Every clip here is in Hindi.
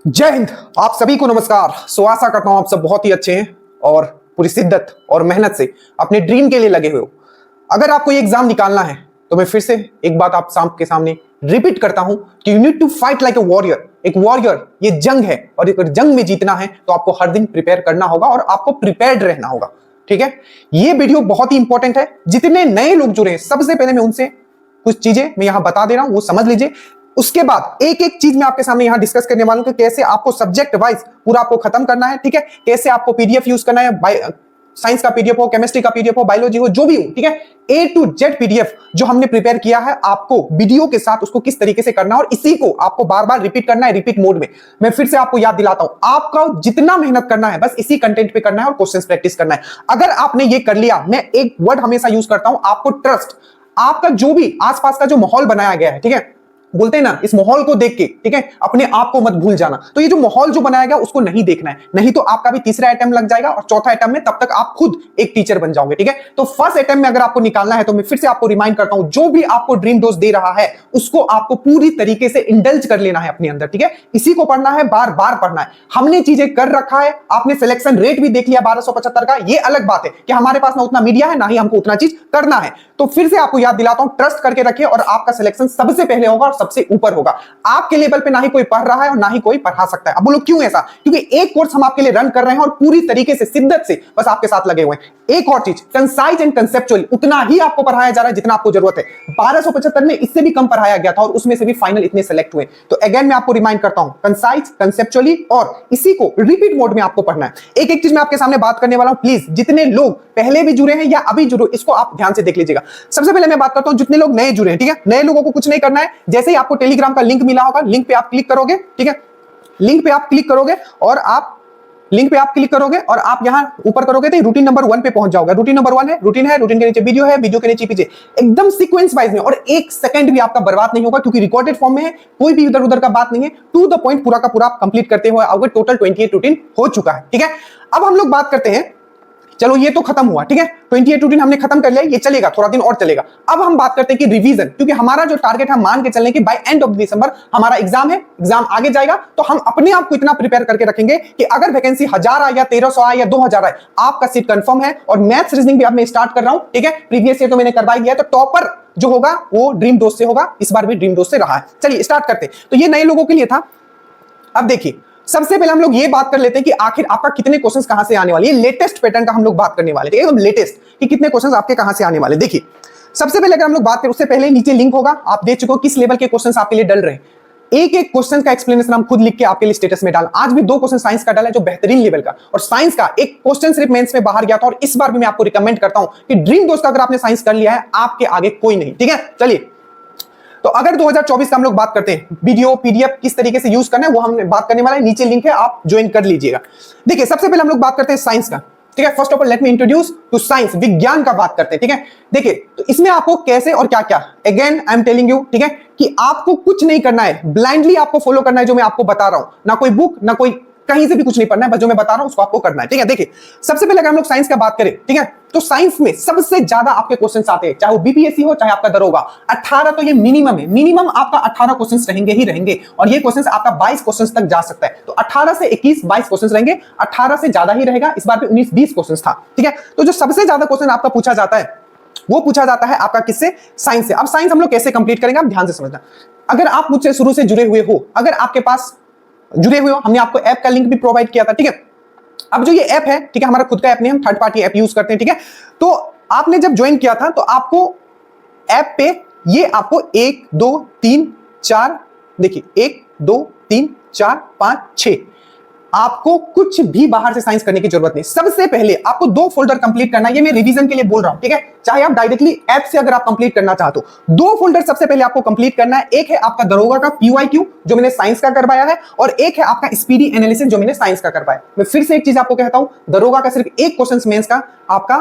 जय हिंद। आप सभी को नमस्कार। आशा करता हूं आप सब बहुत ही अच्छे हैं और पूरी शिद्दत और मेहनत से अपने ड्रीम के लिए लगे हुए हो। अगर आपको ये एग्जाम निकालना है तो मैं फिर से एक बात आप के सामने रिपीट करता हूं कि you need to fight like a warrior. एक वॉरियर, ये जंग है और अगर जंग में जीतना है तो आपको हर दिन प्रिपेयर करना होगा और आपको प्रिपेयर्ड रहना होगा। ठीक है, ये वीडियो बहुत ही इंपॉर्टेंट है। जितने नए लोग जुड़े हैं सबसे पहले मैं उनसे कुछ चीजें मैं यहां बता दे रहा हूं, वो समझ लीजिए। उसके बाद एक एक चीज मैं आपके सामने यहां डिस्कस करने वाला हूं कि कैसे आपको सब्जेक्ट वाइज पूरा आपको खत्म करना है। ठीक है, कैसे आपको पीडीएफ यूज करना है, साइंस का पीडीएफ हो, केमिस्ट्री का पीडीएफ हो, बायोलॉजी हो, जो भी हो। ठीक है, ए टू जेड पीडीएफ जो हमने प्रिपेयर किया है, आपको वीडियो के साथ उसको किस तरीके से करना है और इसी को आपको बार बार रिपीट करना है, रिपीट मोड में। मैं फिर से आपको याद दिलाता हूं, आपका जितना मेहनत करना है बस इसी कंटेंट पे करना है और क्वेश्चंस प्रैक्टिस करना है। अगर आपने ये कर लिया, मैं एक वर्ड हमेशा यूज करता हूं, आपको ट्रस्ट। आपका जो भी आसपास का जो माहौल बनाया गया है, ठीक है, बोलते हैं ना, इस माहौल को देख के, ठीक है, अपने आप को मत भूल जाना। तो ये जो माहौल जो बनाया गया उसको नहीं देखना है, नहीं तो आपका भी तीसरा अटेम्प्ट लग जाएगा और चौथा अटेम्प्ट में तब तक आप खुद एक टीचर बन जाओगे। ठीक है, तो फर्स्ट अटेम्प्ट में अगर आपको निकालना है तो मैं फिर से आपको रिमाइंड करता हूं, जो भी आपको ड्रीम डोज दे रहा है उसको आपको पूरी तरीके से इंडल्ज कर लेना है अपने अंदर। ठीक है, इसी को पढ़ना है, बार बार पढ़ना है। हमने चीजें कर रखा है, आपने सिलेक्शन रेट भी देख लिया 1275 का। ये अलग बात है कि हमारे पास ना उतना मीडिया है, ना ही हमको उतना चीज करना है। तो फिर से आपको याद दिलाता हूं, ट्रस्ट करके रखिए और आपका सिलेक्शन सबसे पहले होगा और सबसे ऊपर होगा। आपके लेवल पे ना ही कोई पढ़ रहा है और ना ही कोई पढ़ा सकता है। अब बोलो क्यों ऐसा? क्योंकि एक कोर्स हम आपके लिए रन कर रहे हैं और पूरी तरीके से शिद्दत से बस आपके साथ लगे हुए हैं। एक और चीज, कंसाइज एंड कंसेप्चुअली उतना ही आपको पढ़ाया जा रहा है जितना आपको जरूरत है। 1275 में इससे भी कम पढ़ाया गया था और उसमें से भी फाइनल इतने सेलेक्ट हुए। तो अगेन मैं आपको रिमाइंड करता हूं, कंसाइज, कंसेप्चुअली और इसी को रिपीट मोड में आपको पढ़ना है। एक एक चीज मैं आपके सामने बात करने वाला हूं। प्लीज जितने लोग पहले भी जुड़े हैं या अभी जुड़े, इसको आप ध्यान से देख लीजिएगा। सबसे पहले मैं बात करता हूं जितने लोग नए जुड़े हैं। ठीक है, नए लोगों को कुछ नहीं करना है। जैसे ही आपको टेलीग्राम का लिंक मिला होगा, लिंक पे आप क्लिक करोगे। ठीक है, लिंक पे आप क्लिक करोगे और आप और आप यहां ऊपर करोगे तो रूटीन नंबर 1 पे पहुंच जाओगे। रूटीन नंबर 1 है, रूटीन के नीचे वीडियो है, वीडियो के नीचे पीछे एकदम सीक्वेंस वाइज में, और एक सेकंड भी आपका बर्बाद नहीं होगा क्योंकि रिकॉर्डेड फॉर्म में है, कोई भी इधर उधर का बात नहीं है। टू द पॉइंट पूरा का पूरा आप कंप्लीट करते हुए आओगे। टोटल 28 रूटीन हो चुका है। ठीक है, अब हम लोग बात करते हैं, चलो ये तो खत्म हुआ। ठीक है, 28 रूटीन हमने खत्म कर लिया, ये चलेगा, थोड़ा दिन और चलेगा। अब हम बात करते हैं कि रिवीजन, क्योंकि हमारा जो टारगेट है, मान के चलने की बाय एंड ऑफ दिसंबर हमारा एग्जाम है, एग्जाम आगे जाएगा, तो हम अपने आप को इतना प्रिपेयर करके रखेंगे कि अगर वैकेंसी 1000 आए या 1300 आए या 2000 आए, आपका सीट कंफर्म है। और मैथ्स रीजनिंग भी अब मैं स्टार्ट कर रहा हूं। ठीक है, प्रीवियस ईयर तो मैंने करवाई दिया है, तो टॉपर जो होगा वो ड्रीम डोज से होगा। इस बार भी ड्रीम डोज से रहा है। चलिए स्टार्ट करते हैं। तो ये नए लोगों के लिए था। अब देखिए, सबसे पहले हम लोग ये बात कर लेते हैं कि आखिर आपका कितने क्वेश्चंस कहां से आने वाले हैं। लेटेस्ट पैटर्न का हम लोग बात करने वाले हैं, एकदम लेटेस्ट, कि कितने क्वेश्चंस आपके कहां से आने वाले। देखिए, सबसे पहले अगर हम लोग बात करें, उससे पहले नीचे लिंक होगा, आप देख चुके हो किस लेवल के क्वेश्चंस आपके लिए डल रहे हैं। एक एक क्वेश्चन का एक्सप्लेनेशन हम खुद लिख के आपके लिए स्टेटस में डाल। आज भी 2 क्वेश्चन साइंस का डाला है जो बेहतरीन लेवल का, और साइंस का एक क्वेश्चन सिर्फ मेंस में बाहर गया था। और इस बार भी मैं आपको रिकमेंड करता हूं कि ड्रीम दोस्त अगर आपने साइंस कर लिया है, आपके आगे कोई नहीं। ठीक है, चलिए, तो अगर 2024 का हम लोग बात करते हैं, वीडियो पीडीएफ किस तरीके से यूज करना है वो हम बात करने वाले हैं। नीचे लिंक है, आप ज्वाइन कर लीजिएगा। देखिए, सबसे पहले हम लोग बात करते हैं साइंस का। ठीक है, first of all let me introduce to science, विज्ञान का बात करते हैं। ठीक है, देखिए, तो इसमें आपको कैसे और क्या क्या, again I am telling you, ठीक है, कि आपको कुछ नहीं करना है, ब्लाइंडली आपको फॉलो करना है जो मैं आपको बता रहा हूं। ना कोई बुक, ना कोई कहीं से भी कुछ नहीं पढ़ना है, बस जो मैं बता रहा हूं उसको आपको करना है। ठीक है, देखिए, सबसे पहले अगर हम लोग साइंस का बात करें, ठीक है, तो साइंस में सबसे ज्यादा आपके क्वेश्चंस आते हैं, चाहे वो बीपीएससी हो चाहे आपका दरोगा। 18 तो ये मिनिमम है, मिनिमम आपका 18 क्वेश्चंस रहेंगे ही रहेंगे, और ये क्वेश्चंस आपका 22 क्वेश्चंस तक जा सकता है। तो 18 से 21 22 क्वेश्चंस रहेंगे, 18 से ज्यादा ही रहेगा। इस बार भी 19 20 क्वेश्चंस था। ठीक है, तो जो सबसे ज्यादा क्वेश्चन आपका पूछा जाता है वो पूछा जाता है आपका किससे? साइंस से। अब साइंस हम लोग कैसे कंप्लीट करेंगे, आप ध्यान से समझना। अगर आप मुझसे शुरू से जुड़े हुए हो, अगर आपके पास जुड़े हुए हो, हमने आपको ऐप का लिंक भी प्रोवाइड किया था। ठीक है, अब जो ये ऐप है, ठीक है, हमारा खुद का ऐप नहीं, हम थर्ड पार्टी ऐप यूज करते हैं। ठीक है, तो आपने जब ज्वाइन किया था तो आपको ऐप पे ये आपको 1 2 3 4, देखिए 1 2 3 4 5 6, आपको कुछ भी बाहर से साइंस करने की जरूरत नहीं। सबसे पहले आपको 2 फोल्डर कंप्लीट करना है, ये मैं रिवीजन के लिए बोल रहा हूं। ठीक है, चाहे आप डायरेक्टली ऐप से अगर आप कंप्लीट करना चाहते हो, 2 फोल्डर सबसे पहले आपको कंप्लीट करना है। एक है आपका दरोगा का पीवाईक्यू जो मैंने साइंस का करवाया है, और एक है आपका स्पीडी एनालिसिस जो मैंने साइंस का करवाया। मैं फिर से एक चीज आपको कहता हूं, दरोगा का सिर्फ एक क्वेश्चन मेंस का आपका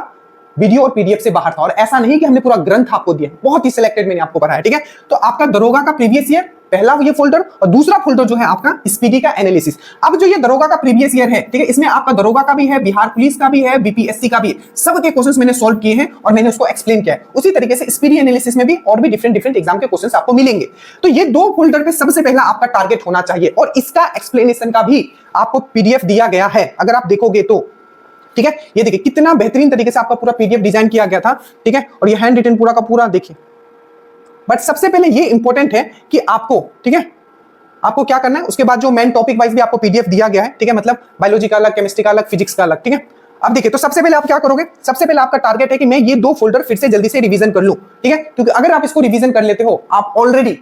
वीडियो और पीडीएफ से बाहर था, और ऐसा नहीं कि हमने पूरा ग्रंथ आपको दिया, बहुत ही सिलेक्टेड मैंने आपको पढ़ाया। ठीक है, तो आपका दरोगा का प्रीवियस ईयर पहला ये फोल्डर और दूसरा फोल्डर जो है आपका स्पीडी का एनालिसिस। अब जो ये दरोगा का प्रीवियस ईयर है, ठीक है, इसमें आपका दरोगा का भी है, बिहार पुलिस का भी है, बीपीएससी का भी है, सब के क्वेश्चंस मैंने सॉल्व किए हैं और मैंने उसको एक्सप्लेन किया है। उसी तरीके से स्पीडी एनालिसिस में भी और भी डिफरेंट डिफरेंट एग्जाम के क्वेश्चंस आपको मिलेंगे। तो ये दो फोल्डर पे सबसे पहला आपका टारगेट होना चाहिए और इसका एक्सप्लेनेशन का भी आपको पीडीएफ दिया गया है, अगर आप देखोगे तो, ठीक है। ये देखिए कितना बेहतरीन तरीके से आपका पूरा पीडीएफ डिजाइन किया गया था, ठीक है, और ये हैंड रिटन पूरा का पूरा देखिए। बट सबसे पहले ये इंपॉर्टेंट है कि आपको, ठीक है, आपको क्या करना है, उसके बाद जो मेन टॉपिक वाइज भी आपको पीडीएफ दिया गया है, ठीक है, मतलब बायोलॉजी का अलग, केमिस्ट्री का अलग, फिजिक्स का अलग, ठीक है। अब देखिए, तो सबसे पहले आप क्या करोगे, सबसे पहले आपका टारगेट है कि मैं ये दो फोल्डर फिर से जल्दी से रिवीजन कर लूं, ठीक है, क्योंकि अगर आप इसको रिवीजन कर लेते हो आप ऑलरेडी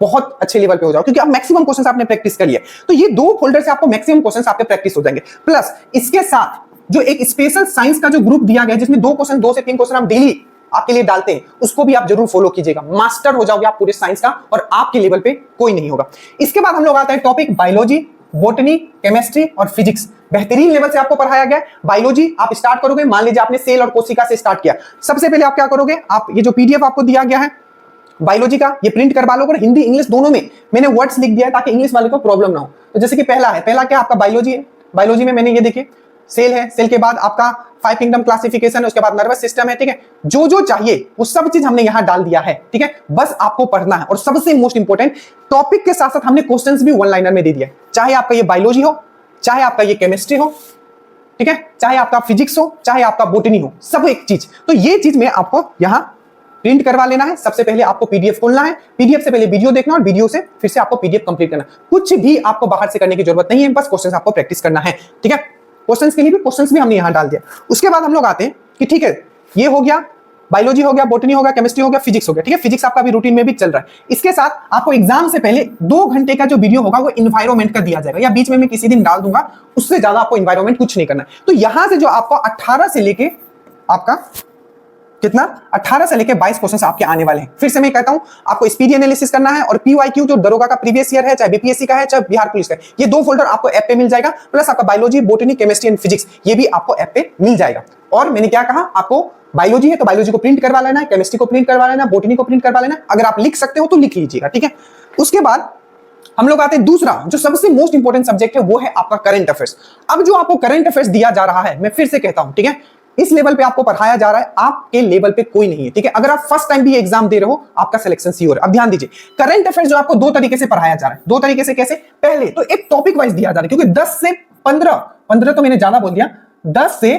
बहुत अच्छे लेवल पे हो जाओ, क्योंकि आप मैक्सिमम क्वेश्चंस आपने प्रैक्टिस कर लिया। तो ये दो फोल्डर से आपको मैक्सिमम क्वेश्चंस आपके प्रैक्टिस हो जाएंगे। प्लस इसके साथ जो एक स्पेशल साइंस का जो ग्रुप दिया गया है, जिसमें 2 से 3 क्वेश्चन हम डेली आपके लिए डालते हैं, उसको भी आप जरूर फॉलो कीजिएगा। मास्टर हो जाओगे आप पूरे साइंस का और आपके लेवल पे कोई नहीं होगा। इसके बाद हम लोग आते हैं टॉपिक बायोलॉजी, बॉटनी, केमिस्ट्री और फिजिक्स। बेहतरीन लेवल से आपको पढ़ाया गया है। बायोलॉजी आप स्टार्ट करोगे, मान लीजिए आपने सेल और कोशिका से स्टार्ट किया, सबसे पहले आप क्या करोगे, आप ये जो पीडीएफ आपको दिया गया है बायोलॉजी का, ये प्रिंट करवा लो, और हिंदी इंग्लिश दोनों में मैंने वर्ड्स लिख दिया है ताकि इंग्लिश वाले को प्रॉब्लम ना हो। तो जैसे कि पहला है, पहला क्या आपका बायोलॉजी है, बायोलॉजी में मैंने ये देखिए सेल है, सेल के बाद आपका 5 किंगडम क्लासिफिकेशन है, उसके बाद नर्वस सिस्टम है, ठीक है, जो जो चाहिए वो सब चीज हमने यहां डाल दिया है, ठीक है, बस आपको पढ़ना है। और सबसे मोस्ट इंपॉर्टेंट, टॉपिक के साथ साथ हमने क्वेश्चंस भी वन लाइनर में दे दिया है, चाहे आपका ये बायोलॉजी हो, चाहे आपका ये केमिस्ट्री हो, ठीक है, चाहे आपका फिजिक्स हो, चाहे आपका बॉटनी हो, सब एक चीज। तो ये चीज में आपको यहां प्रिंट करवा लेना है। सबसे पहले आपको पीडीएफ खोलना है, पीडीएफ से पहले वीडियो देखना और वीडियो से फिर से आपको पीडीएफ कंप्लीट करना। कुछ भी आपको बाहर से करने की जरूरत नहीं है, बस क्वेश्चंस आपको प्रैक्टिस करना है, ठीक है। क्वेश्चंस के लिए भी क्वेश्चंस भी हमने यहां डाल दिया। उसके बाद हम लोग आते हैं कि ठीक है, ये हो गया बायोलॉजी, हो गया बॉटनी, हो गया केमिस्ट्री, हो गया फिजिक्स, हो गया, ठीक है। फिजिक्स आपका भी रूटीन में भी चल रहा है। इसके साथ आपको एग्जाम से पहले 2 घंटे का जो वीडियो होगा वो इन्वायरमेंट का दिया जाएगा, या बीच में मैं किसी दिन डाल दूंगा, उससे ज्यादा आपको इन्वायरमेंट कुछ नहीं करना है। तो यहां से जो आपको 18 से लेके आपका कितना 18 से लेके 22 क्वेश्चंस आपके आने वाले हैं। फिर से मैं कहता हूं, आपको स्पीडी एनालिसिस करना है और पीवाईक्यू जो दरोगा का प्रीवियस ईयर है, चाहे बीपीएससी का है, चाहे बिहार पुलिस का है, ये 2 फोल्डर आपको ऐप पे मिल जाएगा। प्लस आपका biology, botany, chemistry and physics, ये भी आपको ऐप पे मिल जाएगा। और मैंने क्या कहा, आपको बायोलॉजी है तो बायोलॉजी को प्रिंट करवा लेना है, केमिस्ट्री को प्रिंट करवा लेना है, बॉटनी को प्रिंट करवा लेना है। अगर आप लिख सकते हो तो लिख लीजिएगा, ठीक है। उसके बाद हम लोग आते हैं दूसरा, जो सबसे मोस्ट इंपॉर्टेंट सब्जेक्ट है, वो है आपका करंट अफेयर्स। अब जो आपको करंट अफेयर्स दिया जा रहा है, मैं फिर से कहता हूं, ठीक है, इस लेवल पे आपको पढ़ाया जा रहा है, आपके लेवल पे कोई नहीं है, ठीक है। अगर आप फर्स्ट टाइम भी एग्जाम दे रहे हो, आपका सिलेक्शन श्योर है। अब ध्यान दीजिए, करंट अफेयर्स जो आपको 2 तरीके से पढ़ाया जा रहा है। 2 तरीके से कैसे, पहले तो एक टॉपिक वाइज दिया जा रहा है, क्योंकि 10 से 15 तो मैंने ज्यादा बोल दिया, 10 से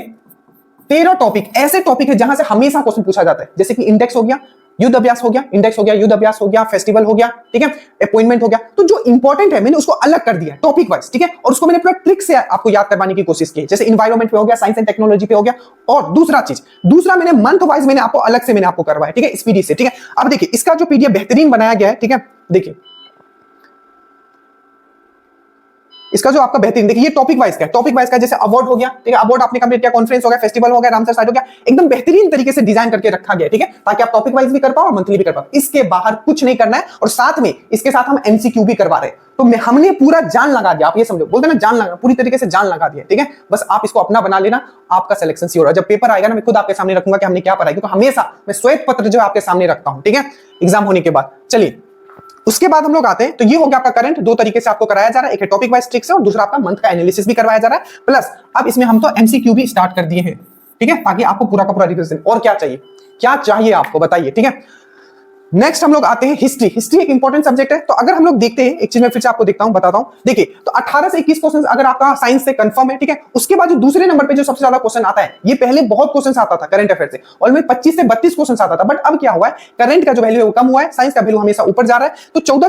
13 टॉपिक ऐसे टॉपिक है जहां से हमेशा क्वेश्चन पूछा जाता है। जैसे कि इंडेक्स हो गया, युद्ध अभ्यास हो गया, इंडेक्स हो गया, युद्ध अभ्यास हो गया, फेस्टिवल हो गया, ठीक है, अपॉइंटमेंट हो गया। तो जो इंपॉर्टेंट है मैंने उसको अलग कर दिया टॉपिक वाइज, ठीक है, और उसको मैंने पूरा ट्रिक से आपको याद करवाने की कोशिश की। जैसे इन्वायरमेंट पे हो गया, साइंस एंड टेक्नोलॉजी पे हो गया। और दूसरा मैंने मंथ वाइज मैंने आपको अलग से मैंने आपको करवाया, ठीक है, स्पीडी से, ठीक है। अब देखिए इसका जो पीडीएफ बेहतरीन बनाया गया है, ठीक है, देखिए इसका जो आपका बेहतरीन, देखिए ये टॉपिक वाइज का है, टॉपिक वाइज का, जैसे अवार्ड हो गया, ठीक है, अवार्ड आपने कंप्लीट किया, कॉन्फ्रेंस हो गया, फेस्टिवल हो गया, रामसर साइड हो गया, एकदम बेहतरीन तरीके से डिजाइन करके रखा गया, ठीक है, ताकि आप टॉपिक वाइज भी कर पाओ और मंथली भी कर पाओ। इसके बाहर कुछ नहीं करना है। और साथ में इसके साथ हम एमसीक्यू भी करवा रहे हैं। तो हमने पूरा जान लगा दिया, आप ये समझो, बोलते ना जान लगा, पूरी तरीके से जान लगा दिया, ठीक है। बस आप इसको अपना बना लेना, आपका सिलेक्शन श्योर है। जब पेपर आएगा ना, मैं खुद आपके सामने रखूंगा कि हमने क्या पढ़ाया, क्योंकि हमेशा मैं श्वेत पत्र जो आपके सामने रखता हूं, ठीक है, एग्जाम होने के बाद। चलिए उसके बाद हम लोग आते हैं, तो ये हो गया आपका करंट, 2 तरीके से आपको कराया जा रहा है, एक है टॉपिक वाइज ट्रिक्स है और दूसरा आपका मंथ का एनालिसिस भी करवाया जा रहा है। प्लस अब इसमें हम तो एमसीक्यू भी स्टार्ट कर दिए हैं, ठीक है, ताकि आपको पूरा का पूरा रिवीजन। और क्या चाहिए, क्या चाहिए आपको बताइए, ठीक है। नेक्स्ट हम लोग आते हैं हिस्ट्री। हिस्ट्री एक इंपॉर्टेंट सब्जेक्ट है। तो अगर हम लोग देखते हैं, एक चीज मैं फिर से आपको देखता हूं, बताता हूं, देखिए तो 18 से 21 क्वेश्चन अगर आपका साइंस से कंफर्म है, ठीक है। उसके बाद जो दूसरे नंबर पे जो सबसे ज्यादा क्वेश्चन आता है, ये पहले बहुत क्वेश्चन आता था करंट अफेयर से, ऑलमोस्ट 25 से 32 क्वेश्चन आता था। बट अब क्या हुआ है, करंट का जो वैल्यू है वो कम हुआ है, साइंस का वैल्यू हमेशा ऊपर जा रहा है। तो 14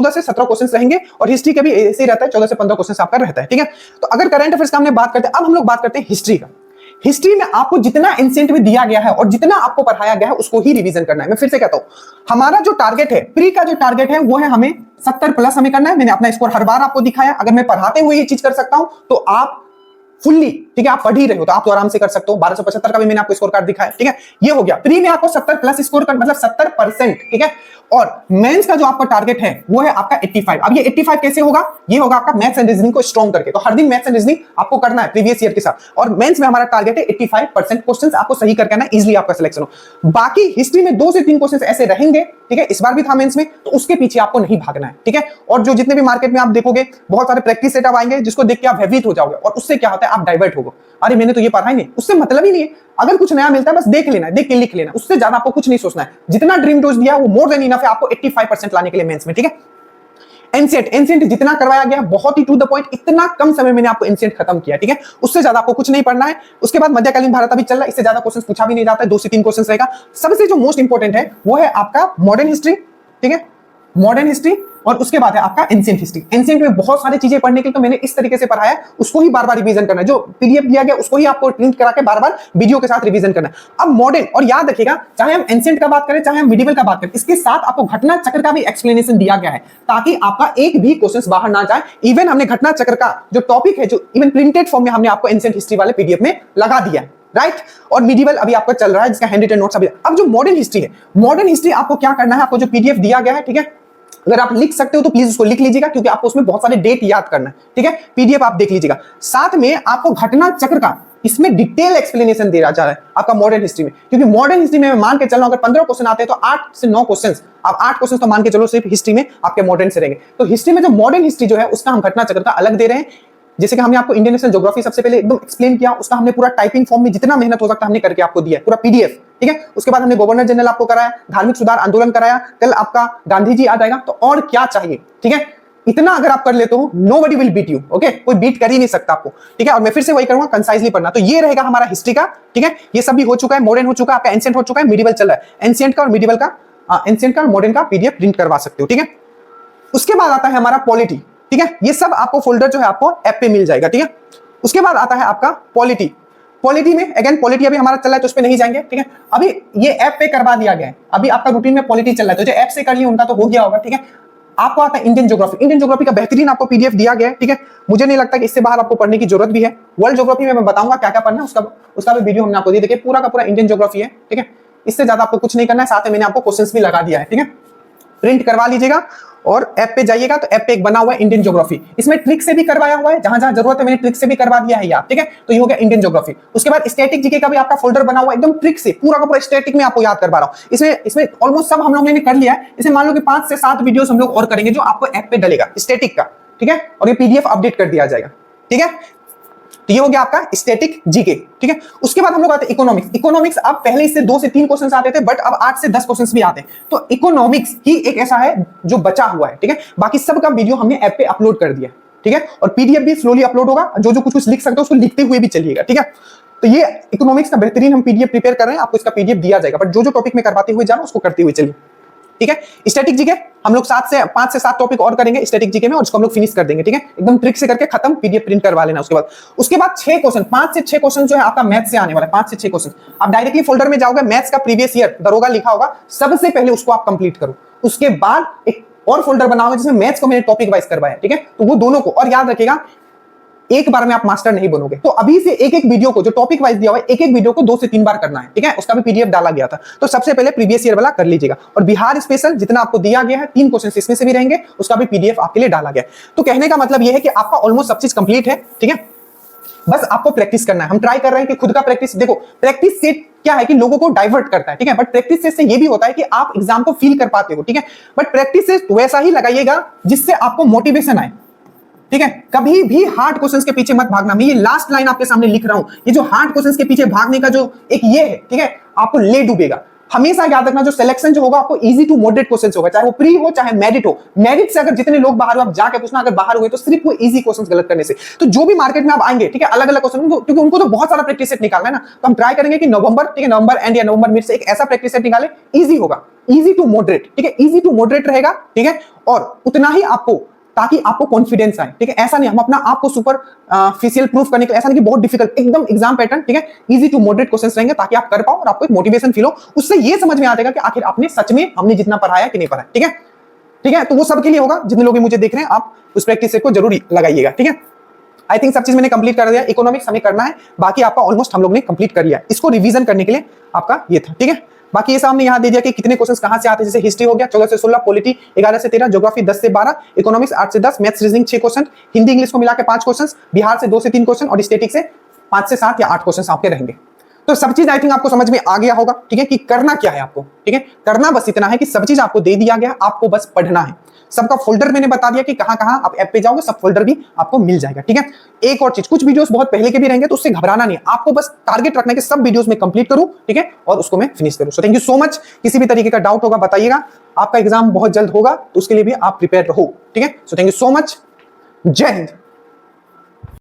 से 17 क्वेश्चन रहेंगे और हिस्ट्री का भी ऐसे ही रहता है, 14 से 15 क्वेश्चन आपका रहता है, ठीक है। तो अगर करंट अफेयर्स का हमने बात करते हैं, अब हम लोग बात करते हैं हिस्ट्री का। हिस्ट्री में आपको जितना एंशिएंट में दिया गया है और जितना आपको पढ़ाया गया है उसको ही रिवीजन करना है। मैं फिर से कहता हूं, हमारा जो टारगेट है, प्री का जो टारगेट है वो है हमें 70 प्लस हमें करना है। मैंने अपना स्कोर हर बार आपको दिखाया। अगर मैं पढ़ाते हुए ये चीज कर सकता हूं तो आप फुल्ली, ठीक है, आप पढ़ ही रहे हो तो आप तो आराम से कर सकते हो। 1275 का भी मैंने आपको स्कोर कार्ड दिखाया, ठीक है। ये हो गया प्री में आपको 70 प्लस स्कोर कर, मतलब 70%, ठीक है। और मेंस का जो आपका टारगेट है वो है आपका 85। अब ये 85 कैसे होगा, ये होगा आपका मैथ्स एंड रीजनिंग को स्ट्रॉन्ग करके। तो हर दिन मैथ्स एंड रीजनिंग आपको करना है प्रीवियस ईयर के साथ। और मेंस में हमारा टारगेट है 85% क्वेश्चंस आपको सही करके आना, इजीली आपका सिलेक्शन हो। बाकी हिस्ट्री में 2 से 3 क्वेश्चंस ऐसे रहेंगे, ठीक है, इस बार भी था मेंस में, तो उसके पीछे आपको नहीं भागना है, ठीक है। और जो जितने भी मार्केट में आप देखोगे बहुत सारे प्रैक्टिस सेटअप आएंगे जिसको देख के आप भयभीत हो जाओगे, और उससे क्या होता है, आप डाइवर्ट होगे, अरे मैंने तो ये पढ़ा ही नहीं, उससे मतलब ही नहीं है। अगर कुछ नया मिलता है बस देख लेना है, देख के लिख लेना, उससे ज्यादा आपको कुछ नहीं सोचना है। जितना ड्रीम डोज दिया वो मोर देन इनफ है आपको 85% लाने के लिए मेंस में, ठीक है। एंशिएंट जितना करवाया गया बहुत ही टू द पॉइंट, इतना कम समय मैंने आपको एंशिएंट खत्म किया, ठीक है। उससे ज्यादा आपको कुछ नहीं पढ़ना है। उसके बाद मध्यकालीन भारत अभी चल रहा है, इससे ज्यादा क्वेश्चन पूछा भी नहीं जाता है, 2 से 3 क्वेश्चन रहेगा। सबसे जो मोस्ट इंपॉर्टेंट है वो है आपका मॉडर्न हिस्ट्री, ठीक है, मॉडर्न हिस्ट्री, और उसके बाद है आपका एंशिएंट हिस्ट्री। एंशिएंट में बहुत सारी चीजें पढ़ने के लिए तो मैंने इस तरीके से पढ़ाया, उसको ही बार बार रिवीजन करना है, जो पीडीएफ दिया गया उसको ही आपको प्रिंट करा के बार बार वीडियो के साथ रिवीजन करना है। अब मॉडर्न, और याद रखिएगा चाहे हम एंशिएंट का बात करें चाहे हम मिडिवल का बात करें, इसके साथ आपको घटना चक्र का भी एक्सप्लेनेशन दिया गया है ताकि आपका एक भी क्वेश्चन बाहर ना जाए। इवन हमने घटना चक्र का जो टॉपिक है, जो इवन प्रिंटेड फॉर्म में हमने आपको एंशिएंट हिस्ट्री वाले पीडीएफ में लगा दिया है, राइट। और मिडिवल अभी आपका चल रहा है जिसका हैंड रिटन नोट्स अभी। अब जो मॉडर्न हिस्ट्री है, मॉडर्न हिस्ट्री आपको क्या करना है, आपको जो पीडीएफ दिया गया है, ठीक है, अगर आप लिख सकते हो तो प्लीज उसको लिख लीजिएगा क्योंकि आपको उसमें बहुत सारे डेट याद करना है, ठीक है। पीडीएफ आप देख लीजिएगा, साथ में आपको घटना चक्र का इसमें डिटेल एक्सप्लेनेशन दे रहा जा रहा है आपका मॉडर्न हिस्ट्री में, क्योंकि मॉडर्न हिस्ट्री में मान के चलना अगर 15 क्वेश्चन आते हैं तो 8 से 9 क्वेश्चन, आप 8 क्वेश्चन तो मान के चलो सिर्फ हिस्ट्री में आपके मॉडर्न से रहेंगे। तो हिस्ट्री में जो मॉडर्न हिस्ट्री जो है उसका हम घटना चक्र का अलग दे रहे हैं। जैसे कि हमने आपको इंडियन नेशनल ज्योग्राफी सबसे पहले एकदम एक्सप्लेन किया, उसका हमने पूरा टाइपिंग फॉर्म में जितना मेहनत हो सकता हमने करके आपको दिया पूरा पीडीएफ, ठीक है। उसके बाद हमने गवर्नर जनरल आपको कराया, धार्मिक सुधार आंदोलन कराया, कल आपका गांधी जी आ जाएगा, तो और क्या चाहिए, ठीक है। इतना अगर आप कर लेते हो nobody will beat you, okay, कोई बीट कर ही नहीं सकता आपको, ठीक है। और मैं फिर से वही करूंगा, कंसाइजली पढ़ना। तो ये रहेगा हमारा हिस्ट्री का, ठीक है। ये सब भी हो चुका है, मॉडर्न हो चुका है, आपका एंशिएंट हो चुका है, मिडिवल चल रहा है। एंशिएंट का और मिडिवल का, एंशिएंट का और मॉडर्न का पीडीएफ प्रिंट करवा सकते हो, ठीक है। उसके बाद आता है हमारा पॉलिटी, ठीक है। ये सब आपको फोल्डर जो है आपको ऐप पे मिल जाएगा, ठीक है। उसके बाद आता है आपका पॉलिटी। पॉलिटी में अगेन पॉलिटी अभी हमारा चल रहा है तो उस पे नहीं जाएंगे, ठीक है। अभी ये ऐप पे करवा दिया गया है, अभी आपका रूटीन में पॉलिटी चल रहा है, तो जो ऐप से कर लिया उनका तो हो गया होगा, ठीक है। आपको आता है इंडियन ज्योग्राफी। इंडियन ज्योग्राफी का बेहतरीन आपको पीडीएफ दिया गया है, ठीक है। मुझे नहीं लगता कि इससे बाहर आपको पढ़ने की जरूरत भी है। वर्ल्ड ज्योग्राफी में मैं बताऊंगा क्या क्या पढ़ना है, उसका भी वीडियो हमने आपको दिया, देखिए पूरा का पूरा इंडियन ज्योग्राफी है, ठीक है। इससे ज्यादा आपको कुछ नहीं करना है, साथ में मैंने आपको क्वेश्चंस भी लगा दिया है, ठीक है। प्रिंट करवा लीजिएगा और ऐप पे जाइएगा, तो ऐप पे एक बना हुआ है इंडियन ज्योग्राफी, इसमें ट्रिक से भी करवाया हुआ है, जहां जहां जरूरत है मैंने ट्रिक से भी करवा दिया है यार, ठीक है। तो ये हो गया इंडियन ज्योग्राफी। उसके बाद स्टैटिक जीके का भी आपका फोल्डर बना हुआ है, एकदम ट्रिक से पूरा का पूरा स्टैटिक में आपको याद करवा रहा हूं। इसमें ऑलमोस्ट सब हम लोगों ने कर लिया है। इसे मान लो कि 5 से 7 वीडियोस हम लोग और करेंगे जो आपको ऐप पे डलेगा स्टैटिक का, ठीक है। और ये पीडीएफ अपडेट कर दिया जाएगा, ठीक है। तो ये हो गया आपका स्टैटिक जीके, ठीक है। उसके बाद हम लोग आते हैं इकोनॉमिक्स। इकोनॉमिक्स अब पहले इससे 2 से 3 क्वेश्चंस आते थे, बट अब 8 से 10 क्वेश्चंस भी आते हैं। तो इकोनॉमिक्स ही एक ऐसा है जो बचा हुआ है, ठीक है। बाकी सब का वीडियो हमने ऐप पे अपलोड कर दिया, ठीक है। और पीडीएफ भी स्लोली अपलोड होगा, जो जो कुछ लिख सकते हो उसको लिखते हुए भी चलिएगा, ठीक है। तो ये इकोनॉमिक्स का बेहतरीन हम पीडीएफ प्रिपेयर कर रहे हैं, आपको इसका पीडीएफ दिया जाएगा, बट जो जो टॉपिक में करवाते हुए जाना उसको करते हुए चलिए, ठीक है। स्टैटिक जीके हम लोग 5 से 7 टॉपिक और करेंगे स्टैटिक जीके में, और उसको हम लोग फिनिश कर देंगे, ठीक है। एकदम ट्रिक से करके खत्म, पीडीएफ प्रिंट करवा लेना। उसके बाद 6 क्वेश्चन, 5 से 6 क्वेश्चन जो है आपका मैथ से आने वाला है। 5 से 6 क्वेश्चन आप डायरेक्टली फोल्डर में जाओगे, मैथ्स का प्रीवियस ईयर दरोगा लिखा होगा, सबसे पहले उसको आप कंप्लीट करो। उसके बाद एक और फोल्डर बनाओगे जिसमें मैथ्स को मैंने टॉपिक वाइज करवाया, ठीक है। तो वो दोनों को, और याद रखिएगा एक बार में आप मास्टर नहीं बनोगे, तो अभी से एक एक वीडियो को जो टॉपिक वाइज दिया हुआ है, एक एक वीडियो को 2 से 3 बार करना है, ठीक है। उसका भी पीडीएफ डाला गया था, तो सबसे पहले प्रीवियस ईयर वाला कर लीजिएगा। और बिहार स्पेशल जितना आपको दिया गया है 3 क्वेश्चन इसमें से भी रहेंगे, उसका भी पीडीएफ आपके लिए डाला गया है। तो कहने का मतलब यह है कि आपका ऑलमोस्ट सब चीज कंप्लीट है, ठीक है। बस आपको प्रैक्टिस करना है। हम ट्राई कर रहे हैं कि खुद का प्रैक्टिस, देखो प्रैक्टिस सेट क्या है कि लोगों को डाइवर्ट करता है, ठीक है। बट प्रैक्टिस सेट से ये भी होता है कि आप एग्जाम को फील कर पाते हो, ठीक है। बट प्रैक्टिस सेट वैसा ही लगाइएगा जिससे आपको मोटिवेशन आए, ठीक है। कभी भी हार्ड क्वेश्चंस के पीछे मत भागना। मैं ये लास्ट लाइन आपके सामने लिख रहा हूं, ये जो हार्ड क्वेश्चंस के पीछे भागने का जो एक ये है, ठीक है, आपको ले डूबेगा। हमेशा याद रखना जो सिलेक्शन जो होगा आपको इजी टू मॉडरेट क्वेश्चंस होगा, चाहे वो प्री हो चाहे मेरिट हो। मेरिट से अगर जितने लोग बाहर हो आप जाके पूछना, अगर बाहर हुए तो सिर्फ वो इजी क्वेश्चंस गलत करने से। तो जो भी मार्केट में आप आएंगे, ठीक है, अलग अलग क्वेश्चन, क्योंकि उनको तो बहुत सारा प्रैक्टिस सेट निकालना है ना, तो हम ट्राई करेंगे कि नवंबर, ठीक है, नवंबर एंड या नवंबर मिड से एक ऐसा प्रैक्टिस सेट निकाले इजी होगा, इजी टू मॉडरेट, ठीक है, इजी टू मॉडरेट रहेगा, ठीक है। और उतना ही आपको, ताकि आपको कॉन्फिडेंस आए, ठीक है। ऐसा नहीं हम अपना आपको सुपर फेशियल प्रूफ करने के लिए, ऐसा नहीं कि बहुत डिफिकल्ट, एकदम एग्जाम पैटर्न, ठीक है, इजी टू मॉडरेट क्वेश्चंस रहेंगे ताकि आप कर पाओ और आपको एक मोटिवेशन फील हो। उससे ये समझ में आ जाएगा कि आखिर आपने सच में हमने जितना पढ़ाया कि नहीं पढ़ाया, ठीक है, ठीक है। तो वो सबके लिए होगा, जितने लोग मुझे देख रहे हैं आप उस प्रैक्टिस सेट को जरूर लगाइएगा, ठीक है। आई थिंक सब चीज मैंने कंप्लीट कर दिया। इकोनॉमिक्स हमें करना है, बाकी आपका ऑलमोस्ट हम लोग ने कंप्लीट कर लिया। इसको रिवीजन करने के लिए आपका ये था, ठीक है। बाकी ये सामने यहाँ दे दिया कि कितने क्वेश्चंस कहां से आते हैं, जैसे हिस्ट्री हो गया 14 से 16, पॉलिटी 11 से 13, ज्योग्राफी 10 से 12, इकोनॉमिक्स 8 से 10, maths reasoning 6 question, Hindi English को मिला के 5 क्वेश्चन, बिहार से 2 से 3 क्वेश्चन और स्टैटिक से 5 से 7 या 8 क्वेश्चन आपके रहेंगे। तो सब चीज आई थिंक आपको समझ में आ गया होगा, ठीक है, कि करना क्या है आपको, ठीक है, करना बस इतना है कि सब चीज आपको दे दिया गया, आपको बस पढ़ना है। सबका फोल्डर मैंने बता दिया कि कहां कहां आप ऐप पे जाओगे, सब फोल्डर भी आपको मिल जाएगा, ठीक है। एक और चीज, कुछ वीडियोस बहुत पहले के भी रहेंगे तो उससे घबराना नहीं है, आपको बस टारगेट रखना है कि सब वीडियोस में कंप्लीट करूं, ठीक है, और उसको मैं फिनिश करूं। So thank you so much. किसी भी तरीके का डाउट होगा बताइएगा, आपका एग्जाम बहुत जल्द होगा तो उसके लिए भी आप प्रिपेयर रहो, ठीक है। So thank you so much, जय हिंद।